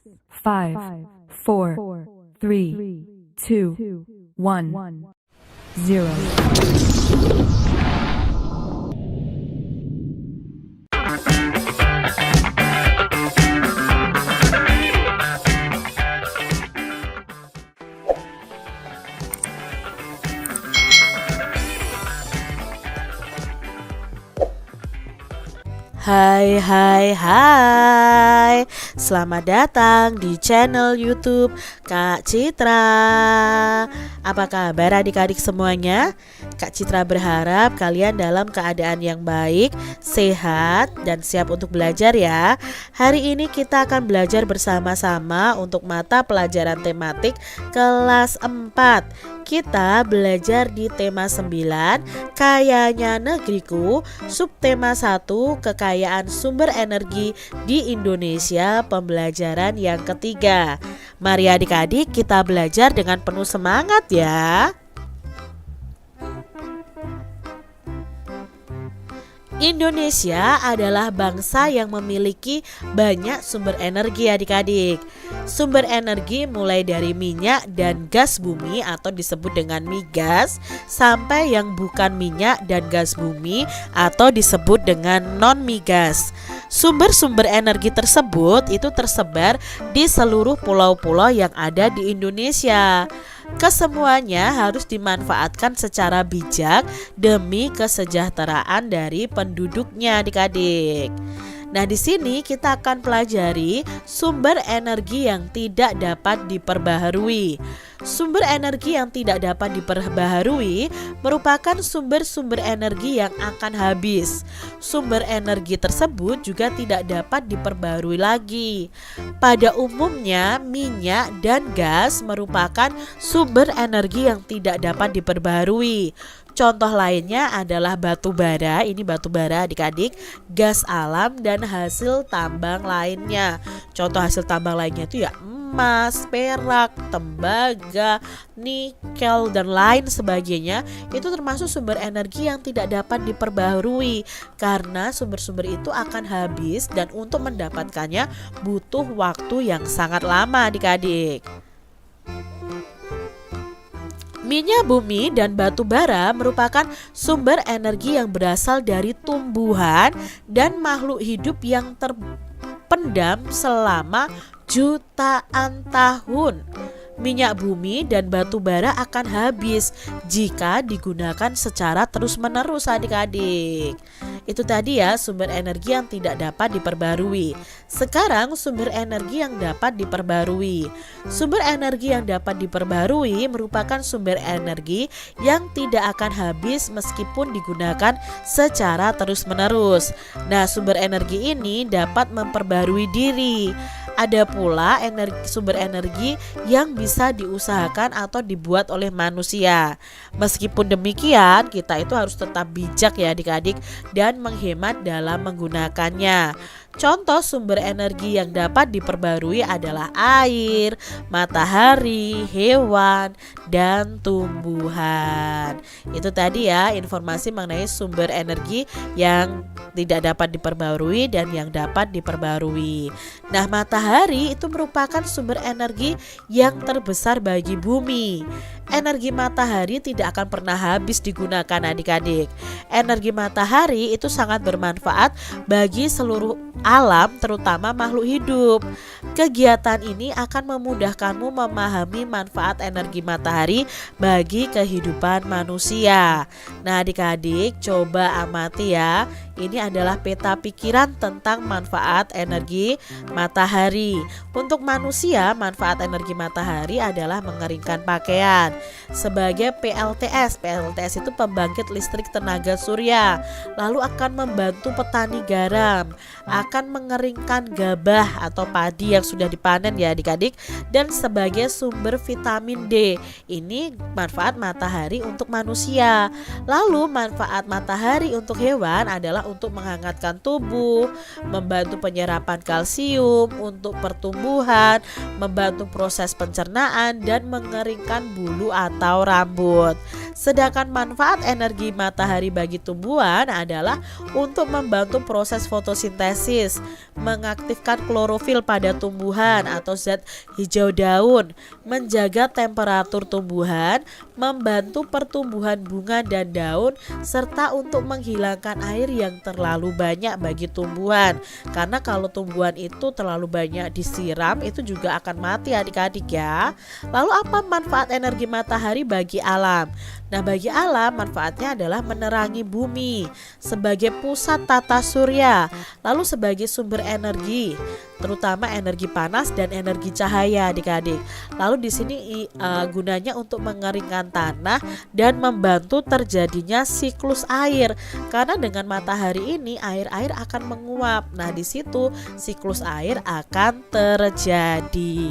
5, 4, 3, 2, 1, 0. Hai, selamat datang di channel YouTube Kak Citra. Apa kabar adik-adik semuanya? Kak Citra berharap kalian dalam keadaan yang baik, sehat, dan siap untuk belajar ya. Hari ini kita akan belajar bersama-sama untuk mata pelajaran tematik kelas 4. Kita belajar di tema 9, Kayanya Negeriku, subtema 1, Kekayaan Sumber Energi di Indonesia, pembelajaran yang ketiga. Mari adik-adik kita belajar dengan penuh semangat ya. Indonesia adalah bangsa yang memiliki banyak sumber energi adik-adik. Sumber energi mulai dari minyak dan gas bumi atau disebut dengan migas, sampai yang bukan minyak dan gas bumi atau disebut dengan non-migas. Sumber-sumber energi tersebut itu tersebar di seluruh pulau-pulau yang ada di Indonesia. Kesemuanya harus dimanfaatkan secara bijak demi kesejahteraan dari penduduknya adik-adik. Nah, di sini kita akan pelajari sumber energi yang tidak dapat diperbaharui. Sumber energi yang tidak dapat diperbaharui merupakan sumber-sumber energi yang akan habis. Sumber energi tersebut juga tidak dapat diperbaharui lagi. Pada umumnya, minyak dan gas merupakan sumber energi yang tidak dapat diperbaharui. Contoh lainnya adalah batu bara, ini batu bara adik-adik, gas alam, dan hasil tambang lainnya. Contoh hasil tambang lainnya itu ya emas, perak, tembaga, nikel, dan lain sebagainya. Itu termasuk sumber energi yang tidak dapat diperbaharui karena sumber-sumber itu akan habis dan untuk mendapatkannya butuh waktu yang sangat lama adik-adik. Minyak bumi dan batu bara merupakan sumber energi yang berasal dari tumbuhan dan makhluk hidup yang terpendam selama jutaan tahun. Minyak bumi dan batu bara akan habis jika digunakan secara terus-menerus adik-adik. Itu tadi ya sumber energi yang tidak dapat diperbarui. Sekarang sumber energi yang dapat diperbarui. Sumber energi yang dapat diperbarui merupakan sumber energi yang tidak akan habis meskipun digunakan secara terus-menerus. Nah, sumber energi ini dapat memperbarui diri. Ada pula sumber energi yang bisa diusahakan atau dibuat oleh manusia. Meskipun demikian, kita itu harus tetap bijak ya adik-adik dan menghemat dalam menggunakannya. Contoh sumber energi yang dapat diperbarui adalah air, matahari, hewan, dan tumbuhan. Itu tadi ya informasi mengenai sumber energi yang tidak dapat diperbarui dan yang dapat diperbarui. Nah, matahari itu merupakan sumber energi yang terbesar bagi bumi. Energi matahari tidak akan pernah habis digunakan adik-adik. Energi matahari itu sangat bermanfaat bagi seluruh alam, terutama makhluk hidup. Kegiatan ini akan memudahkanmu memahami manfaat energi matahari bagi kehidupan manusia. Nah, adik-adik coba amati ya. Ini adalah peta pikiran tentang manfaat energi matahari. Untuk manusia, manfaat energi matahari adalah mengeringkan pakaian. Sebagai PLTS itu pembangkit listrik tenaga surya. Lalu akan membantu petani garam, akan mengeringkan gabah atau padi yang sudah dipanen ya adik-adik, dan sebagai sumber vitamin D. Ini manfaat matahari untuk manusia. Lalu manfaat matahari untuk hewan adalah untuk menghangatkan tubuh, membantu penyerapan kalsium untuk pertumbuhan, membantu proses pencernaan, dan mengeringkan bulu atau rambut. Sedangkan manfaat energi matahari bagi tumbuhan adalah untuk membantu proses fotosintesis, mengaktifkan klorofil pada tumbuhan atau zat hijau daun, menjaga temperatur tumbuhan, membantu pertumbuhan bunga dan daun, serta untuk menghilangkan air yang terlalu banyak bagi tumbuhan. Karena kalau tumbuhan itu terlalu banyak disiram itu juga akan mati adik-adik ya. Lalu apa manfaat energi matahari bagi alam? Nah, bagi alam manfaatnya adalah menerangi bumi sebagai pusat tata surya, lalu sebagai sumber energi, terutama energi panas dan energi cahaya adik-adik. Lalu di sini gunanya untuk mengeringkan tanah dan membantu terjadinya siklus air. Karena dengan matahari ini air-air akan menguap. Nah, di situ siklus air akan terjadi.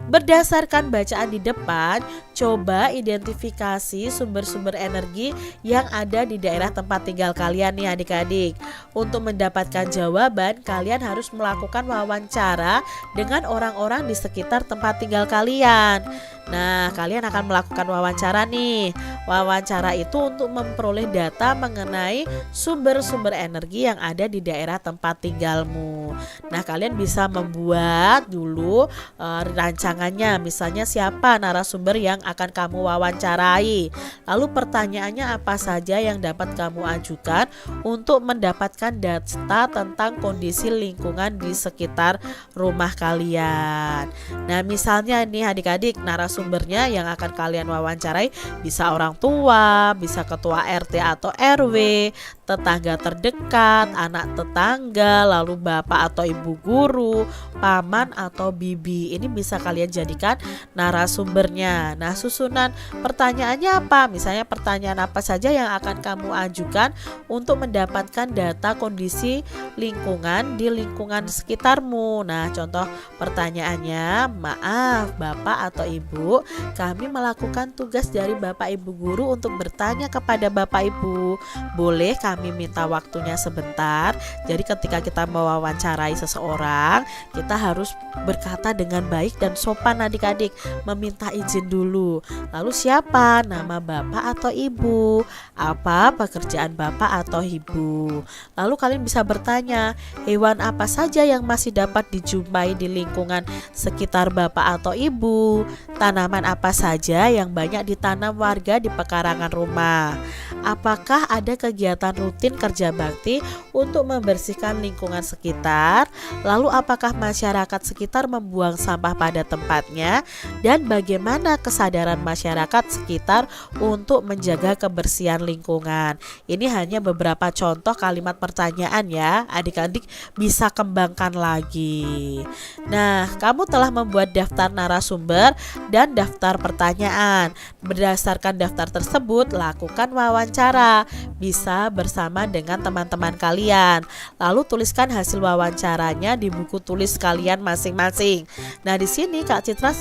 Berdasarkan bacaan di depan, coba identifikasi sumber-sumber energi yang ada di daerah tempat tinggal kalian nih adik-adik. Untuk mendapatkan jawaban, kalian harus melakukan wawancara dengan orang-orang di sekitar tempat tinggal kalian. Nah, kalian akan melakukan wawancara nih. Wawancara itu untuk memperoleh data mengenai sumber-sumber energi yang ada di daerah tempat tinggalmu. Nah, kalian bisa membuat dulu rancangannya. Misalnya siapa narasumber yang akan kamu wawancarai. Lalu pertanyaannya apa saja yang dapat kamu ajukan untuk mendapatkan data tentang kondisi lingkungan di sekitar rumah kalian. Nah, misalnya nih adik-adik, narasumbernya yang akan kalian wawancarai bisa orang tua, bisa ketua RT atau RW, tetangga terdekat, anak tetangga, lalu bapak atau ibu guru, paman atau bibi. Ini bisa kalian jadikan narasumbernya. Nah, susunan pertanyaannya apa? Misalnya pertanyaan apa saja yang akan kamu ajukan untuk mendapatkan data kondisi lingkungan di lingkungan sekitarmu. Nah, contoh pertanyaannya, maaf Bapak atau Ibu, kami melakukan tugas dari Bapak Ibu guru untuk bertanya kepada Bapak Ibu. Boleh kami minta waktunya sebentar? Jadi ketika kita mewawancarai seseorang, kita harus berkata dengan baik dan sopan adik-adik, meminta izin dulu. Lalu siapa? Nama Bapak atau Ibu? Apa pekerjaan Bapak atau Ibu? Lalu kalian bisa bertanya, hewan apa saja yang masih dapat dijumpai di lingkungan sekitar Bapak atau Ibu? Tanaman apa saja yang banyak ditanam warga di pekarangan rumah? Apakah ada kegiatan rutin kerja bakti untuk membersihkan lingkungan sekitar? Lalu apakah masyarakat sekitar membuang sampah pada tempatnya? Dan bagaimana kesadaran masyarakat sekitar untuk menjaga kebersihan lingkungan? Ini hanya beberapa contoh kalimat pertanyaan ya, adik-adik bisa kembangkan lagi. Nah, kamu telah membuat daftar narasumber dan daftar pertanyaan. Berdasarkan daftar tersebut, lakukan wawancara, bisa bersama dengan teman-teman kalian. Lalu tuliskan hasil wawancaranya di buku tulis kalian masing-masing. Nah, di sini Kak Citra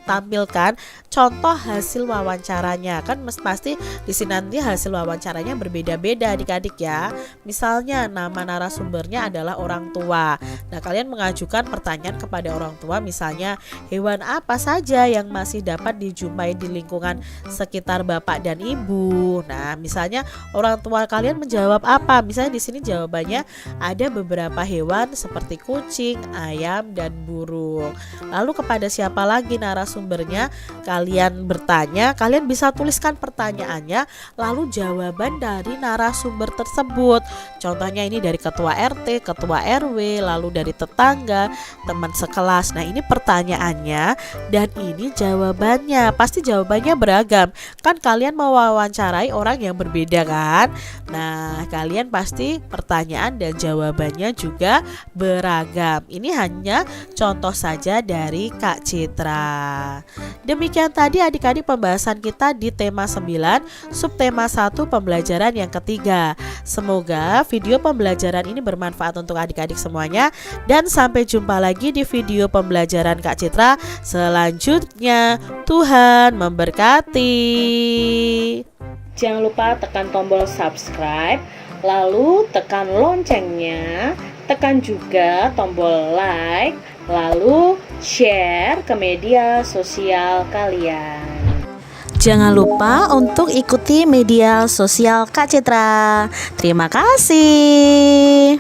tampilkan contoh hasil wawancaranya. Kan pasti di sini nanti hasil wawancaranya berbeda-beda adik-adik ya. Misalnya nama narasumbernya adalah orang tua. Nah, kalian mengajukan pertanyaan kepada orang tua, misalnya hewan apa saja yang masih dapat dijumpai di lingkungan sekitar Bapak dan Ibu. Nah, misalnya orang tua kalian menjawab apa? Misalnya di sini jawabannya ada beberapa hewan seperti kucing, ayam, dan burung. Lalu kepada siapa lagi narasumbernya? Kalian bertanya, kalian bisa tuliskan pertanyaannya, lalu jawaban dari narasumber tersebut. Contohnya ini dari ketua RT, ketua RW, lalu dari tetangga, teman sekelas. Nah, ini pertanyaannya dan ini jawabannya. Pasti jawabannya beragam. Kan kalian mau wawancarai orang yang berbeda kan? Nah, kalian pasti pertanyaan dan jawabannya juga beragam. Ini hanya contoh saja dari Kak Citra. Demikian tadi adik-adik pembahasan kita di tema 9, subtema 1 pembelajaran yang ketiga. Semoga video pembelajaran ini bermanfaat untuk adik-adik semuanya, dan sampai jumpa lagi di video pembelajaran Kak Citra selanjutnya. Tuhan memberkati. Jangan lupa tekan tombol subscribe, lalu tekan loncengnya, tekan juga tombol like, Lalu share ke media sosial kalian. Jangan lupa untuk ikuti media sosial Kak Citra. Terima kasih.